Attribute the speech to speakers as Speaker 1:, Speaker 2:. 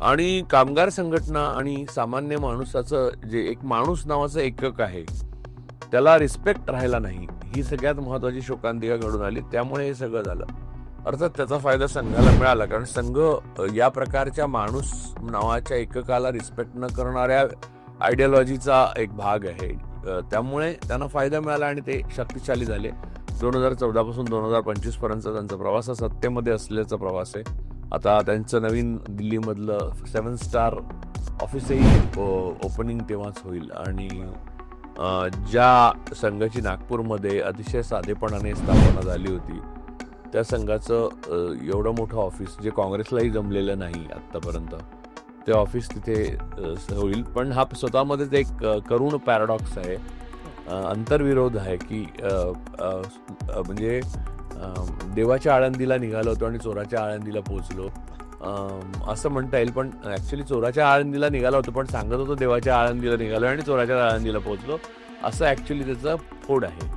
Speaker 1: आणि कामगार संघटना आणि सामान्य माणसाचं जे एक माणूस नावाचं एकक आहे त्याला रिस्पेक्ट राहिला नाही, ही सगळ्यात महत्वाची शोकांतिका घडून आली. त्यामुळे हे सगळं झालं. अर्थात त्याचा फायदा संघाला मिळाला, कारण संघ या प्रकारच्या माणूस नावाच्या एककाला रिस्पेक्ट न करणाऱ्या आयडियोलॉजीचा एक भाग आहे. त्यामुळे त्यांना फायदा मिळाला आणि ते शक्तिशाली झाले. 2014 पासून 2025 पर्यंत त्यांचा प्रवास हा सत्तेमध्ये असल्याचा प्रवास आहे. आता त्यांचं नवीन दिल्लीमधलं 7 स्टार ऑफिसही ओपनिंग तेव्हाच होईल. आणि ज्या संघाची नागपूरमध्ये अतिशय साधेपणाने स्थापना झाली होती, त्या संघाचं एवढं मोठं ऑफिस जे काँग्रेसलाही जमलेलं नाही आत्तापर्यंत, ते ऑफिस तिथे होईल. पण हा स्वतःमध्येच एक करुण पॅराडॉक्स आहे, अंतर्विरोध आहे की म्हणजे देवाच्या आळंदीला निघालो होतो आणि चोराच्या आळंदीला पोहोचलो असं म्हणता येईल. पण ॲक्च्युली चोराच्या आळंदीला निघालो होतो, पण सांगत होतो देवाच्या आळंदीला निघालो आणि चोराच्या आळंदीला पोहोचलो, असं ॲक्च्युली त्याचं फोड आहे.